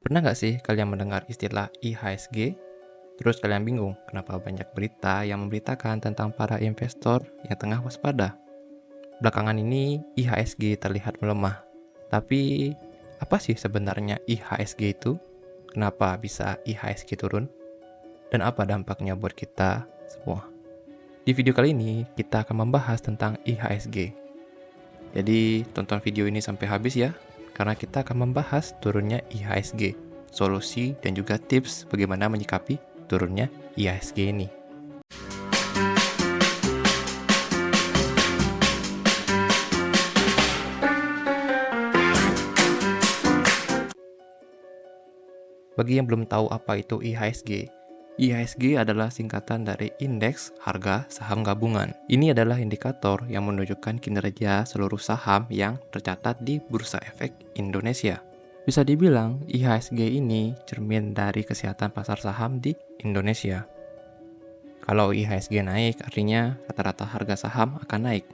Pernah nggak sih kalian mendengar istilah IHSG? Terus kalian bingung kenapa banyak berita yang memberitakan tentang para investor yang tengah waspada? Belakangan ini IHSG terlihat melemah. Tapi apa sih sebenarnya IHSG itu? Kenapa bisa IHSG turun? Dan apa dampaknya buat kita semua? Di video kali ini kita akan membahas tentang IHSG. Jadi tonton video ini sampai habis ya, karena kita akan membahas turunnya IHSG, solusi dan juga tips bagaimana menyikapi turunnya IHSG ini. Bagi yang belum tahu apa itu IHSG, IHSG adalah singkatan dari Indeks Harga Saham Gabungan. Ini adalah indikator yang menunjukkan kinerja seluruh saham yang tercatat di Bursa Efek Indonesia. Bisa dibilang, IHSG ini cermin dari kesehatan pasar saham di Indonesia. Kalau IHSG naik, artinya rata-rata harga saham akan naik.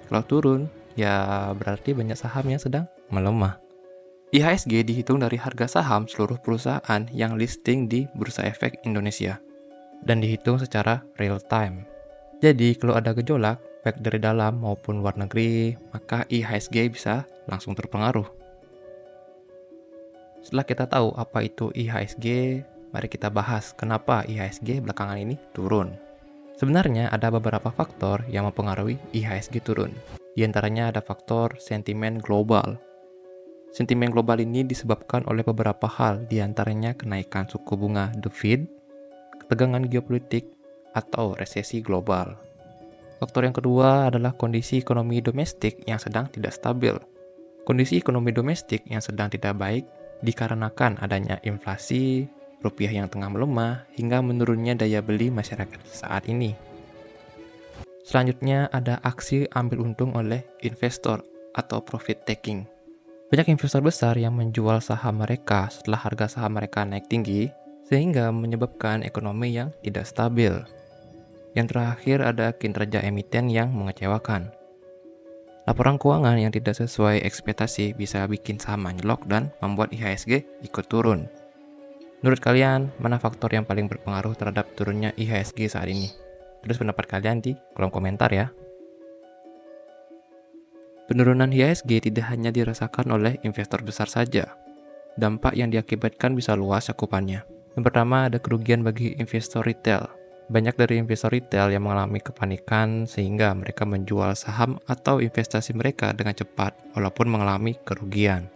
Kalau turun, ya berarti banyak saham yang sedang melemah. IHSG dihitung dari harga saham seluruh perusahaan yang listing di Bursa Efek Indonesia dan dihitung secara real time. Jadi kalau ada gejolak, baik dari dalam maupun luar negeri, maka IHSG bisa langsung terpengaruh. Setelah kita tahu apa itu IHSG, mari kita bahas kenapa IHSG belakangan ini turun. Sebenarnya ada beberapa faktor yang mempengaruhi IHSG turun. Di antaranya ada faktor sentimen global. Sentimen global ini disebabkan oleh beberapa hal, di antaranya kenaikan suku bunga The Fed, ketegangan geopolitik, atau resesi global. Faktor yang kedua adalah kondisi ekonomi domestik yang sedang tidak stabil. Kondisi ekonomi domestik yang sedang tidak baik dikarenakan adanya inflasi, rupiah yang tengah melemah, hingga menurunnya daya beli masyarakat saat ini. Selanjutnya ada aksi ambil untung oleh investor atau profit taking. Banyak investor besar yang menjual saham mereka setelah harga saham mereka naik tinggi, sehingga menyebabkan ekonomi yang tidak stabil. Yang terakhir ada kinerja emiten yang mengecewakan. Laporan keuangan yang tidak sesuai ekspektasi bisa bikin saham anjlok dan membuat IHSG ikut turun. Menurut kalian, mana faktor yang paling berpengaruh terhadap turunnya IHSG saat ini? Tulis pendapat kalian di kolom komentar ya. Penurunan IHSG tidak hanya dirasakan oleh investor besar saja. Dampak yang diakibatkan bisa luas cakupannya. Yang pertama ada kerugian bagi investor retail. Banyak dari investor retail yang mengalami kepanikan sehingga mereka menjual saham atau investasi mereka dengan cepat walaupun mengalami kerugian.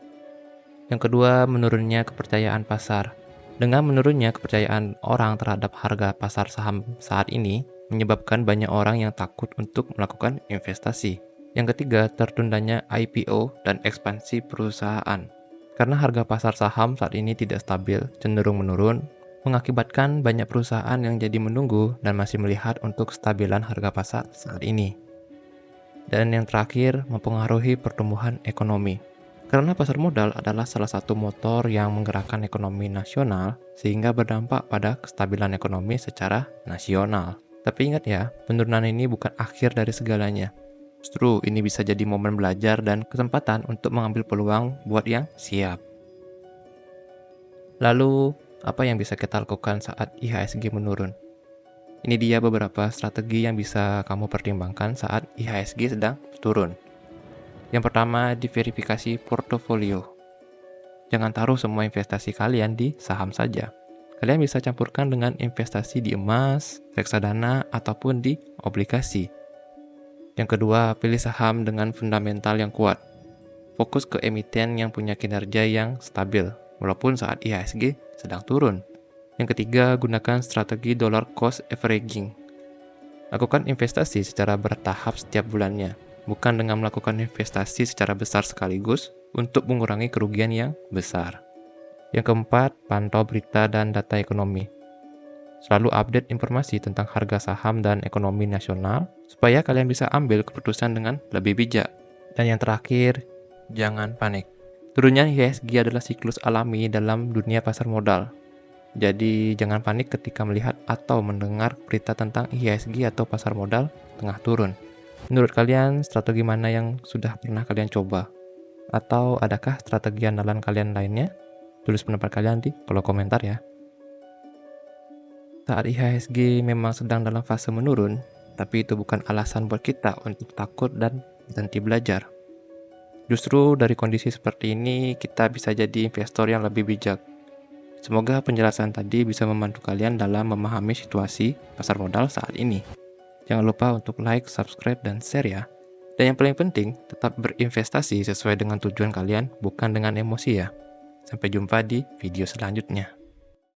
Yang kedua, menurunnya kepercayaan pasar. Dengan menurunnya kepercayaan orang terhadap harga pasar saham saat ini, menyebabkan banyak orang yang takut untuk melakukan investasi. Yang ketiga, tertundanya IPO dan ekspansi perusahaan. Karena harga pasar saham saat ini tidak stabil, cenderung menurun, mengakibatkan banyak perusahaan yang jadi menunggu dan masih melihat untuk kestabilan harga pasar saat ini. Dan yang terakhir, mempengaruhi pertumbuhan ekonomi. Karena pasar modal adalah salah satu motor yang menggerakkan ekonomi nasional, sehingga berdampak pada kestabilan ekonomi secara nasional. Tapi ingat ya, penurunan ini bukan akhir dari segalanya. Justru ini bisa jadi momen belajar dan kesempatan untuk mengambil peluang buat yang siap. Lalu, apa yang bisa kita lakukan saat IHSG menurun? Ini dia beberapa strategi yang bisa kamu pertimbangkan saat IHSG sedang turun. Yang pertama, diverifikasi portofolio. Jangan taruh semua investasi kalian di saham saja. Kalian bisa campurkan dengan investasi di emas, reksadana, ataupun di obligasi. Yang kedua, pilih saham dengan fundamental yang kuat. Fokus ke emiten yang punya kinerja yang stabil, walaupun saat IHSG sedang turun. Yang ketiga, gunakan strategi dollar cost averaging. Lakukan investasi secara bertahap setiap bulannya, bukan dengan melakukan investasi secara besar sekaligus untuk mengurangi kerugian yang besar. Yang keempat, pantau berita dan data ekonomi. Selalu update informasi tentang harga saham dan ekonomi nasional, supaya kalian bisa ambil keputusan dengan lebih bijak. Dan yang terakhir, jangan panik. Turunnya IHSG adalah siklus alami dalam dunia pasar modal. Jadi jangan panik ketika melihat atau mendengar berita tentang IHSG atau pasar modal tengah turun. Menurut kalian, strategi mana yang sudah pernah kalian coba? Atau adakah strategi andalan kalian lainnya? Tulis pendapat kalian di kolom komentar ya. Saat IHSG memang sedang dalam fase menurun, tapi itu bukan alasan buat kita untuk takut dan berhenti belajar. Justru dari kondisi seperti ini, kita bisa jadi investor yang lebih bijak. Semoga penjelasan tadi bisa membantu kalian dalam memahami situasi pasar modal saat ini. Jangan lupa untuk like, subscribe, dan share ya. Dan yang paling penting, tetap berinvestasi sesuai dengan tujuan kalian, bukan dengan emosi ya. Sampai jumpa di video selanjutnya.